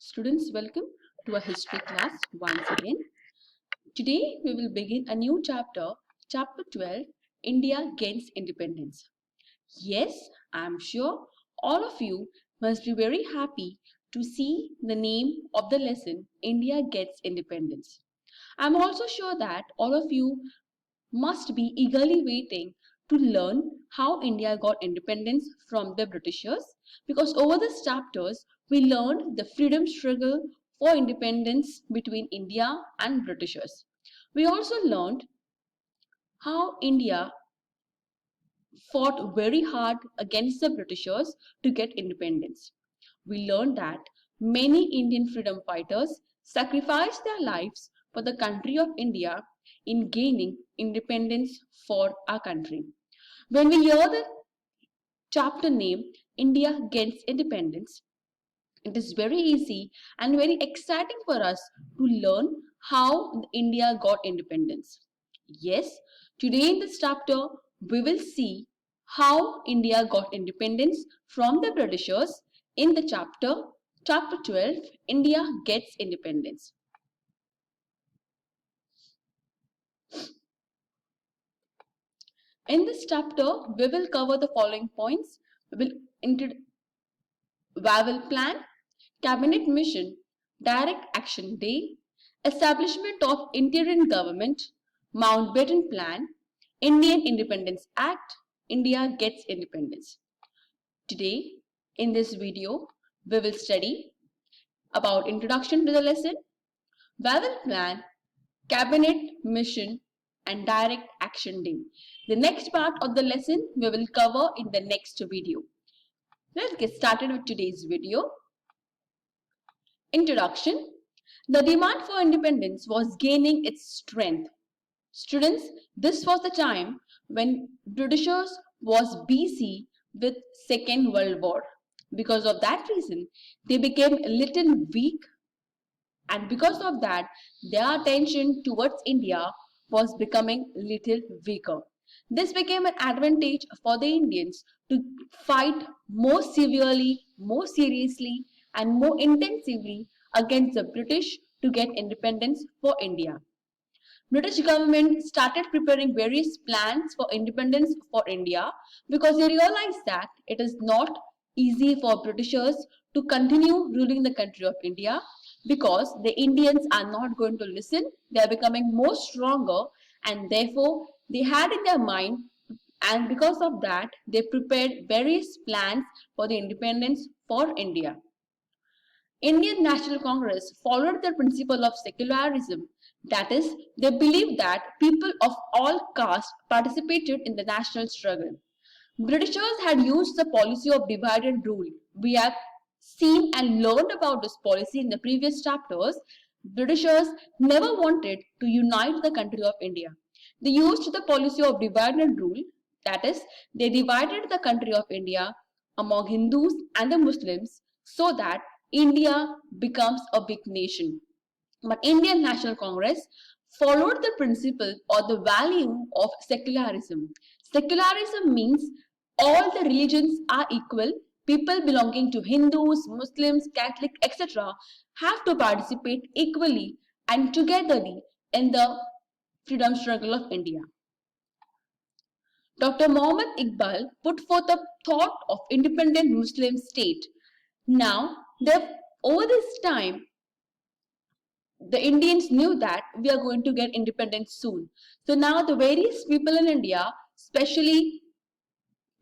Students, welcome to our history class once again. Today we will begin a new chapter, chapter 12, India Gains Independence. Yes, I am sure all of you must be very happy to see the name of the lesson, India Gets Independence. I am also sure that all of you must be eagerly waiting to learn how India got independence from the Britishers, because over these chapters we learned the freedom struggle for independence between India and Britishers. We also learned how India fought very hard against the Britishers to get independence. We learned that many Indian freedom fighters sacrificed their lives for the country of India in gaining independence for our country. When we hear the chapter name India Gains Independence, it is very easy and very exciting for us to learn how India got independence. Yes, today in this chapter, we will see how India got independence from the Britishers in the chapter 12, India Gets Independence. In this chapter, we will cover the following points. We will Wavell Plan, Cabinet Mission, Direct Action Day, Establishment of Interim Government, Mountbatten Plan, Indian Independence Act, India Gets Independence. Today, in this video, we will study about introduction to the lesson, Wavell Plan, Cabinet Mission, and Direct Action Day. The next part of the lesson we will cover in the next video. Let's get started with today's video. Introduction. The demand for independence was gaining its strength. Students, this was the time when Britishers was busy with Second World War. Because of that reason, they became a little weak, and because of that, their attention towards India was becoming a little weaker. This became an advantage for the Indians to fight more severely, more seriously, and more intensively against the British to get independence for India. British government started preparing various plans for independence for India because they realized that it is not easy for Britishers to continue ruling the country of India because the Indians are not going to listen. They are becoming more stronger, and therefore they had in their mind, and because of that they prepared various plans for the independence for India. Indian National Congress followed the principle of secularism. That is, they believed that people of all castes participated in the national struggle. Britishers had used the policy of divide and rule. We have seen and learned about this policy in the previous chapters. Britishers never wanted to unite the country of India. They used the policy of divide and rule. That is, they divided the country of India among Hindus and the Muslims so that India becomes a big nation. But Indian National Congress followed the principle or the value of secularism. Secularism means all the religions are equal. People belonging to Hindus, Muslims, Catholic, etc. have to participate equally and togetherly in the freedom struggle of India. Dr. Muhammad Iqbal put forth a thought of independent Muslim state. Now, over this time, the Indians knew that we are going to get independence soon. So now the various people in India, especially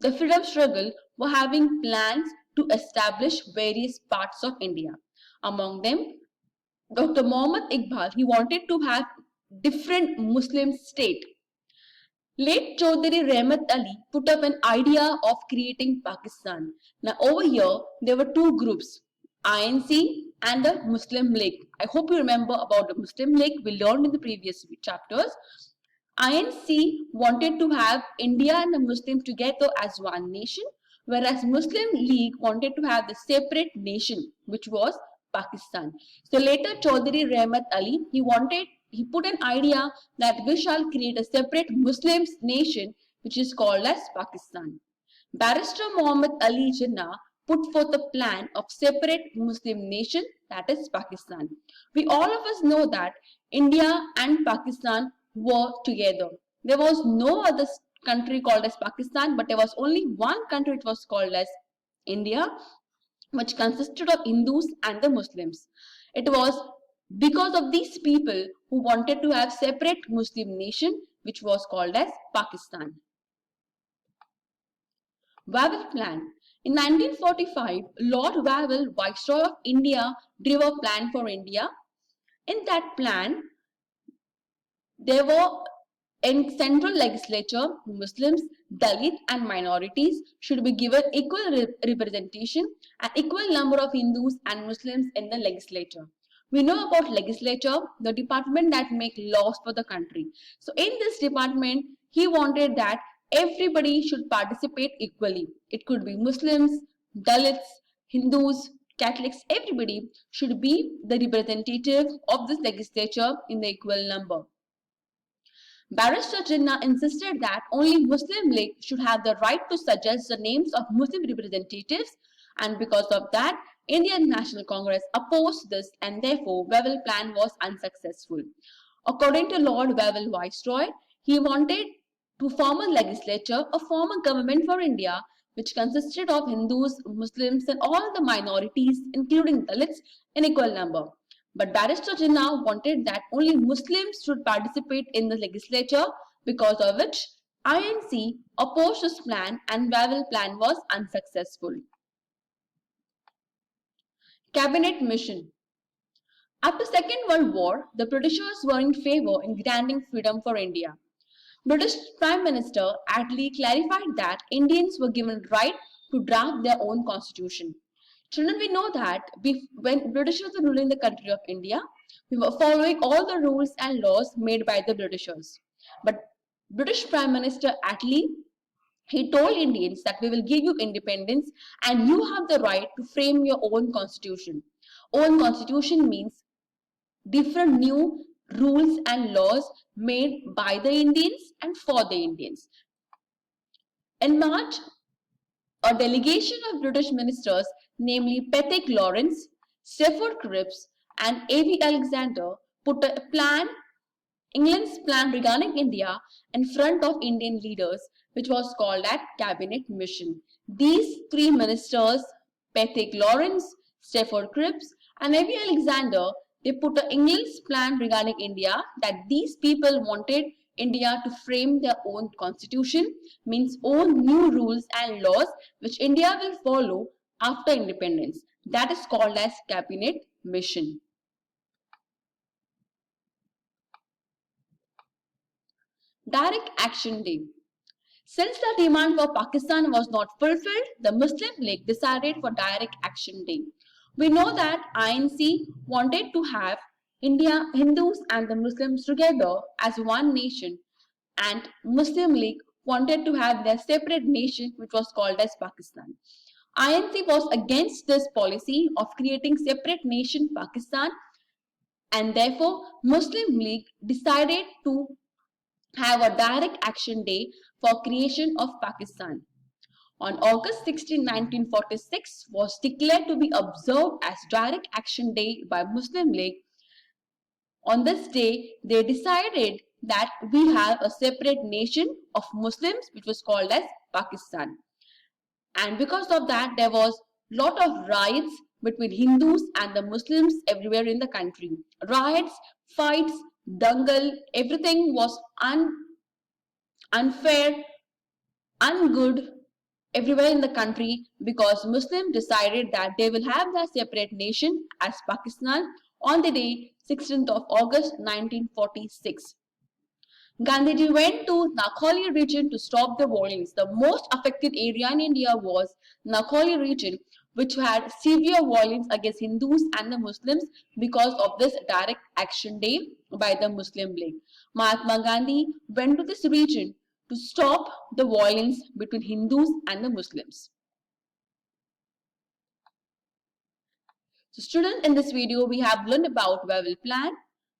the freedom struggle, were having plans to establish various parts of India. Among them, Dr. Muhammad Iqbal, he wanted to have different Muslim state. Late Chaudhary Rahmat Ali put up an idea of creating Pakistan. Now over here, there were two groups, INC and the Muslim League. I hope you remember about the Muslim League we learned in the previous chapters. INC wanted to have India and the Muslim together as one nation, whereas Muslim League wanted to have the separate nation, which was Pakistan. So later Chaudhary Rahmat Ali, he put an idea that we shall create a separate Muslim nation which is called as Pakistan. Barrister Muhammad Ali Jinnah put forth a plan of separate Muslim nation, that is Pakistan. We all of us know that India and Pakistan were together. There was no other country called as Pakistan, but there was only one country it was called as India, which consisted of Hindus and the Muslims. It was because of these people who wanted to have separate Muslim nation, which was called as Pakistan. Wavell Plan. In 1945, Lord Wavell, Viceroy of India, drew a plan for India. In that plan, there were in central legislature, Muslims, Dalit and minorities should be given equal representation and equal number of Hindus and Muslims in the legislature. We know about legislature, the department that make laws for the country. So in this department, he wanted that everybody should participate equally. It could be Muslims, Dalits, Hindus, Catholics, everybody should be the representative of this legislature in the equal number. Barrister Jinnah insisted that only Muslim League should have the right to suggest the names of Muslim representatives, and because of that, Indian National Congress opposed this and therefore Wavell Plan was unsuccessful. According to Lord Wavell Viceroy, he wanted to form a legislature, a form a government for India which consisted of Hindus, Muslims and all the minorities including Dalits in equal number. But Barrister Jinnah wanted that only Muslims should participate in the legislature, because of which INC opposed this plan and Wavell Plan was unsuccessful. Cabinet Mission. After Second World War, the Britishers were in favor in granting freedom for India. British Prime Minister Attlee clarified that Indians were given right to draft their own constitution. Children, we know that when Britishers were ruling the country of India, we were following all the rules and laws made by the Britishers. But British Prime Minister Attlee, he told Indians that we will give you independence and you have the right to frame your own constitution. Own constitution means different new rules and laws made by the Indians and for the Indians. In March, a delegation of British ministers, namely Pethick Lawrence, Stafford Cripps, and A.V. Alexander, put a plan, England's plan regarding India, in front of Indian leaders, which was called as Cabinet Mission. These three ministers, Pethick Lawrence, Stafford Cripps, and A.V. Alexander, they put England's plan regarding India, that these people wanted India to frame their own constitution, means own new rules and laws which India will follow after independence. That is called as Cabinet Mission. Direct Action Day. Since the demand for Pakistan was not fulfilled, the Muslim League decided for Direct Action Day. We know that INC wanted to have India, Hindus and the Muslims together as one nation, and Muslim League wanted to have their separate nation which was called as Pakistan. INC was against this policy of creating separate nation Pakistan, and therefore Muslim League decided to have a Direct Action Day for creation of Pakistan. On August 16, 1946 was declared to be observed as Direct Action Day by Muslim League. On this day, they decided that we have a separate nation of Muslims which was called as Pakistan. And because of that, there was a lot of riots between Hindus and the Muslims everywhere in the country. Riots, fights, dangle, everything was unfair, ungood everywhere in the country, because Muslims decided that they will have their separate nation as Pakistan on the day 16th of August 1946. Gandhiji went to Nakholi region to stop the violence. The most affected area in India was Nakholi region, which had severe violence against Hindus and the Muslims because of this Direct Action Day by the Muslim League. Mahatma Gandhi went to this region to stop the violence between Hindus and the Muslims. So students, in this video we have learned about Wavell Plan,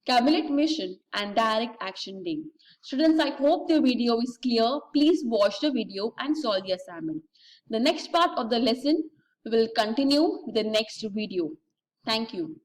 Cabinet Mission and Direct Action Day. Students, I hope the video is clear. Please watch the video and solve the assignment. The next part of the lesson, We will continue with the next video. Thank you.